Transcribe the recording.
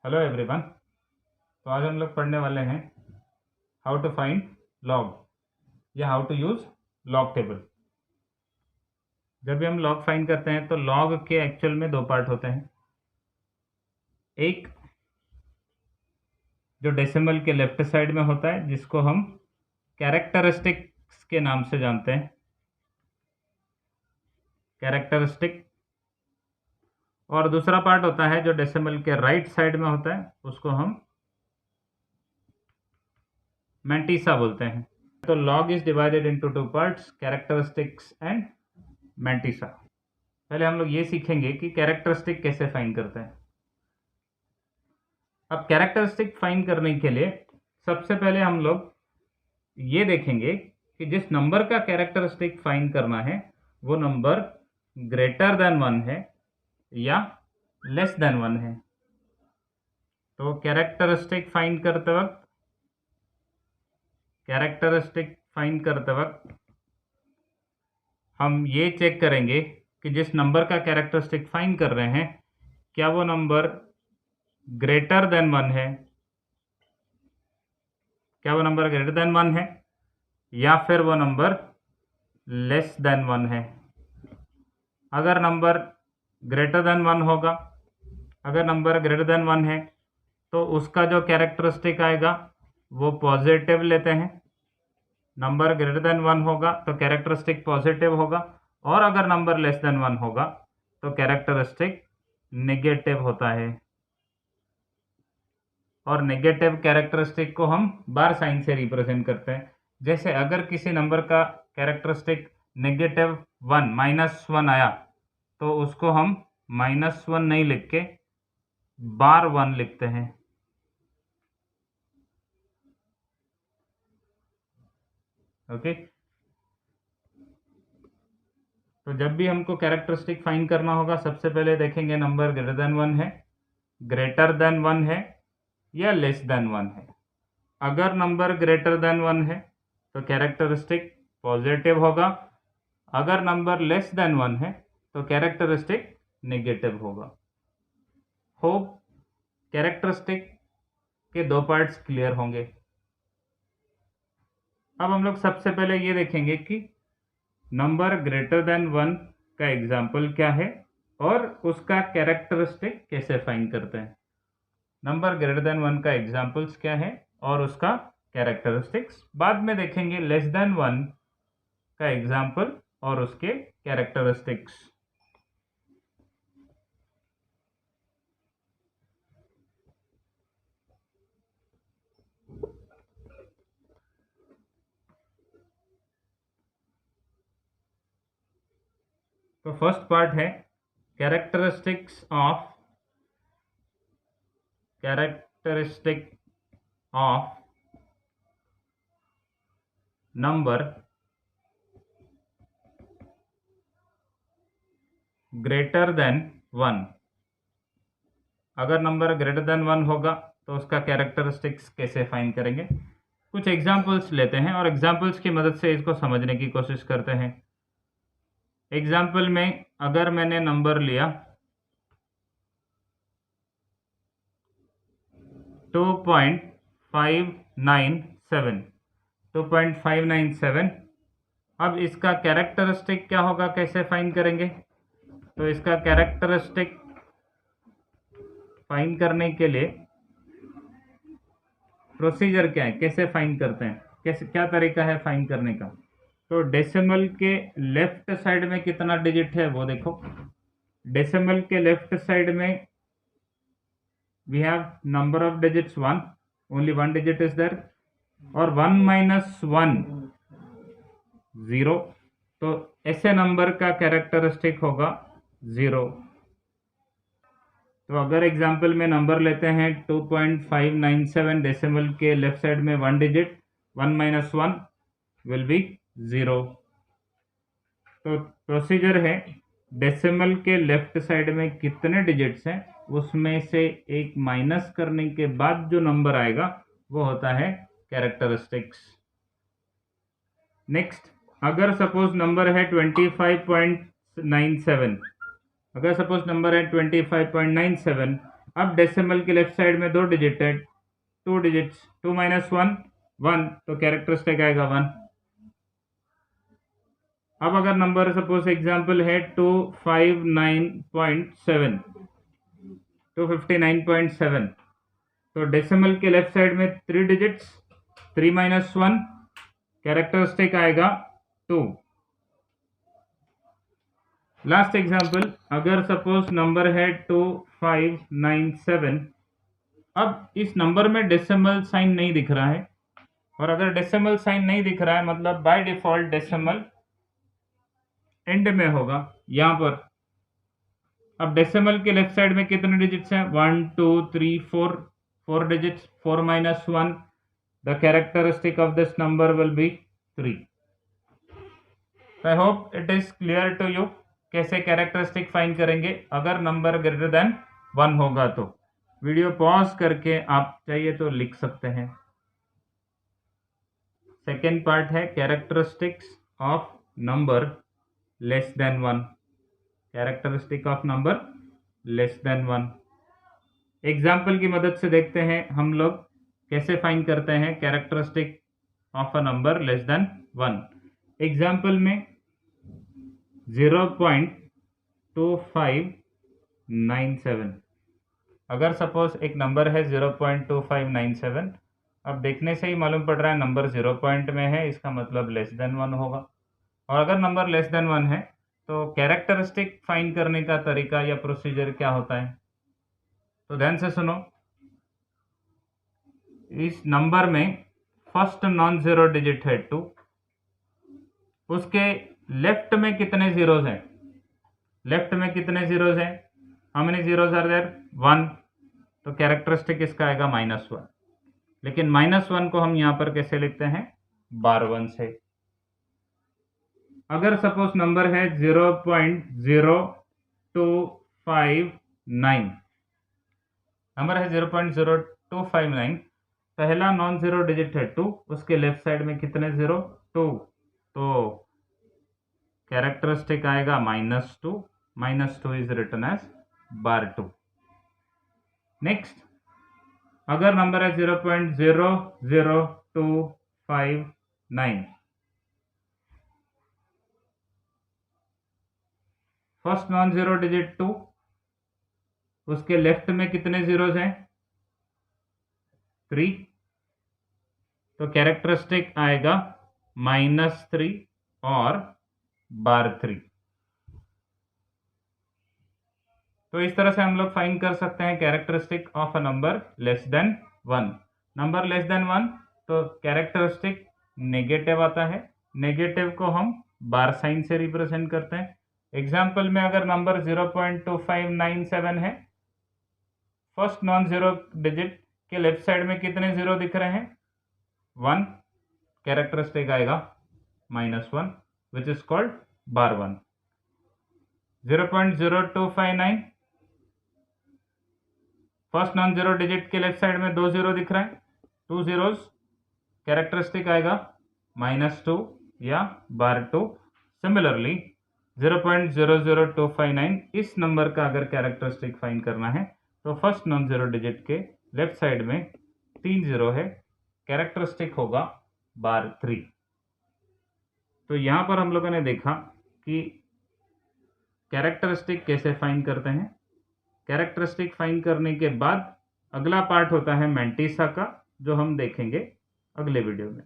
Hello everyone. तो आज हम लोग पढ़ने वाले हैं हाउ टू फाइंड लॉग या how to use log table. जब भी हम लॉग फाइंड करते हैं तो लॉग के एक्चुअल में दो पार्ट होते हैं। एक जो डेसिमल के लेफ्ट साइड में होता है जिसको हम कैरेक्टरिस्टिक्स के नाम से जानते हैं, कैरेक्टरिस्टिक। और दूसरा पार्ट होता है जो डेसिमल के राइट साइड में होता है, उसको हम मैंटिसा बोलते हैं। तो log is divided into two parts, characteristics and mantissa. पहले हम लोग ये सीखेंगे कि कैरेक्टरिस्टिक कैसे फाइंड करते हैं। अब कैरेक्टरिस्टिक फाइंड करने के लिए सबसे पहले हम लोग ये देखेंगे कि जिस नंबर का कैरेक्टरिस्टिक फाइंड करना है वो नंबर ग्रेटर देन 1 है या लेस देन 1 है। तो कैरेक्टरिस्टिक फाइंड करते वक्त हम ये चेक करेंगे कि जिस नंबर का कैरेक्टरिस्टिक फाइंड कर रहे हैं क्या वो नंबर ग्रेटर देन 1 है, या फिर वो नंबर लेस देन 1 है। अगर नंबर ग्रेटर देन 1 है तो उसका जो कैरेक्टरिस्टिक आएगा वो पॉजिटिव लेते हैं। नंबर ग्रेटर देन 1 होगा तो कैरेक्टरिस्टिक पॉजिटिव होगा, और अगर नंबर लेस देन 1 होगा तो कैरेक्टरिस्टिक नेगेटिव होता है। और नेगेटिव कैरेक्टरिस्टिक को हम बार साइन से रिप्रेजेंट करते हैं। जैसे अगर किसी नंबर का कैरेक्टरिस्टिक -1 -1 आया तो उसको हम -1 नहीं लिख के बार 1 लिखते हैं। ओके, तो जब भी हमको कैरेक्टरिस्टिक फाइंड करना होगा सबसे पहले देखेंगे नंबर ग्रेटर देन 1 है या लेस देन 1 है। अगर नंबर ग्रेटर देन 1 है तो कैरेक्टरिस्टिक पॉजिटिव होगा, अगर नंबर लेस देन 1 है तो कैरेक्टरिस्टिक नेगेटिव होगा। होप कैरेक्टरिस्टिक के दो पार्ट्स क्लियर होंगे। अब हम लोग सबसे पहले ये देखेंगे कि नंबर ग्रेटर देन 1 का एग्जाम्पल क्या है और उसका कैरेक्टरिस्टिक कैसे फाइंड करते हैं। नंबर ग्रेटर देन 1 का एग्जाम्पल्स क्या है और उसका कैरेक्टरिस्टिक्स। बाद में देखेंगे लेस देन 1 का एग्जाम्पल और उसके कैरेक्टरिस्टिक्स। तो फर्स्ट पार्ट है characteristic of number greater than 1। अगर नंबर ग्रेटर देन 1 होगा तो उसका कैरेक्टरिस्टिक्स कैसे फाइंड करेंगे। कुछ एग्जाम्पल्स लेते हैं और एग्जाम्पल्स की मदद से इसको समझने की कोशिश करते हैं। एग्जाम्पल में अगर मैंने नंबर लिया 2.597, अब इसका कैरेक्टरिस्टिक क्या होगा, कैसे फाइंड करेंगे। तो इसका कैरेक्टरिस्टिक फाइंड करने के लिए प्रोसीजर क्या है, कैसे फाइंड करते हैं, क्या तरीका है फाइंड करने का। तो डेसिमल के लेफ्ट साइड में कितना डिजिट है वो देखो। डेसिमल के लेफ्ट साइड में we have number of digits 1, only 1 digit is there, और 1 - 1 0। तो ऐसे नंबर का कैरेक्टरिस्टिक होगा 0। तो अगर एग्जाम्पल में नंबर लेते हैं 2.597, डेसिमल के लेफ्ट साइड में 1 डिजिट, 1 - 1 विल बी 0। तो प्रोसीजर है डेसिमल के लेफ्ट साइड में कितने डिजिट्स हैं उसमें से एक माइनस करने के बाद जो नंबर आएगा वो होता है कैरेक्टरिस्टिक्स। नेक्स्ट, अगर सपोज नंबर है 25.97, अब डेसिमल के लेफ्ट साइड में 2 डिजिट है, 2 डिजिट्स, 2 माइनस 1 1, तो कैरेक्टरिस्टिक आएगा 1। अब अगर नंबर सपोज एग्जांपल है 259.7, 259.7, तो डेसिमल के लेफ्ट साइड में 3 डिजिट्स, 3 माइनस 1, कैरेक्टरिस्टिक आएगा 2। लास्ट एग्जांपल, अगर सपोज नंबर है 2597, अब इस नंबर में डेसिमल साइन नहीं दिख रहा है, और अगर डेसिमल साइन नहीं दिख रहा है मतलब बाय डिफॉल्ट डेसिमल एंड में होगा यहां पर। अब डेसिमल के लेफ्ट साइड में कितने डिजिट्स हैं? 1 2 3 4, 4 digits, 4 minus 1, the characteristic of this number will be 3। I hope it is clear to you कैसे कैरेक्टरिस्टिक फाइंड करेंगे अगर नंबर ग्रेटर देन 1 होगा। तो वीडियो पॉज करके आप चाहिए तो लिख सकते हैं। सेकेंड पार्ट है characteristics of number less than 1, characteristic of number less than 1। Example की मदद से देखते हैं हम लोग कैसे फाइंड करते हैं characteristic of a number less than 1। Example में 0.2597, अगर सपोज एक नंबर है 0.2597, अब देखने से ही मालूम पड़ रहा है नंबर 0 पॉइंट में है, इसका मतलब लेस देन 1 होगा। और अगर नंबर लेस देन 1 है तो कैरेक्टरिस्टिक फाइंड करने का तरीका या प्रोसीजर क्या होता है, तो ध्यान से सुनो। इस नंबर में फर्स्ट नॉन जीरो डिजिट है 2, उसके लेफ्ट में कितने जीरोज हैं? लेफ्ट में कितने जीरोज हैं? How many zeros are there? 1, तो कैरेक्टरिस्टिक इसका आएगा -1। लेकिन -1 को हम यहां पर कैसे लिखते हैं? बार 1 से। अगर सपोज नंबर है 0.0259, नंबर है 0.0259, पहला नॉन जीरो डिजिट है 2, उसके लेफ्ट साइड में कितने जीरो? 2, तो कैरेक्टरिस्टिक आएगा -2, -2 is written as bar 2। Next, अगर नंबर है 0.00259, फर्स्ट नॉन जीरो डिजिट 2, उसके लेफ्ट में कितने जीरोज हैं? 3, तो कैरेक्टरिस्टिक आएगा -3 और बार 3। तो इस तरह से हम लोग फाइंड कर सकते हैं characteristic of a number less than 1। Number less than 1 तो कैरेक्टरिस्टिक नेगेटिव आता है, नेगेटिव को हम बार साइन से रिप्रेजेंट करते हैं। एग्जाम्पल में अगर नंबर 0.2597 है, फर्स्ट नॉन जीरो डिजिट के लेफ्ट साइड में कितने जीरो दिख रहे हैं? 1, कैरेक्टरिस्टिक आएगा -1 which is called bar 1। 0.0259, first non zero digit के लेफ्ट साइड में 2 जीरो दिख रहा है, 2 जीरोज, कैरेक्टरिस्टिक आएगा -2 या बार 2। सिमिलरली 0.00259, इस नंबर का अगर कैरेक्टरिस्टिक फाइंड करना है तो फर्स्ट नॉन जीरो डिजिट के लेफ्ट साइड में 3 जीरो है, कैरेक्टरिस्टिक होगा बार 3। तो यहां पर हम लोगों ने देखा कि कैरेक्टरिस्टिक कैसे फाइंड करते हैं। कैरेक्टरिस्टिक फाइंड करने के बाद अगला पार्ट होता है मैंटिसा का, जो हम देखेंगे अगले वीडियो में।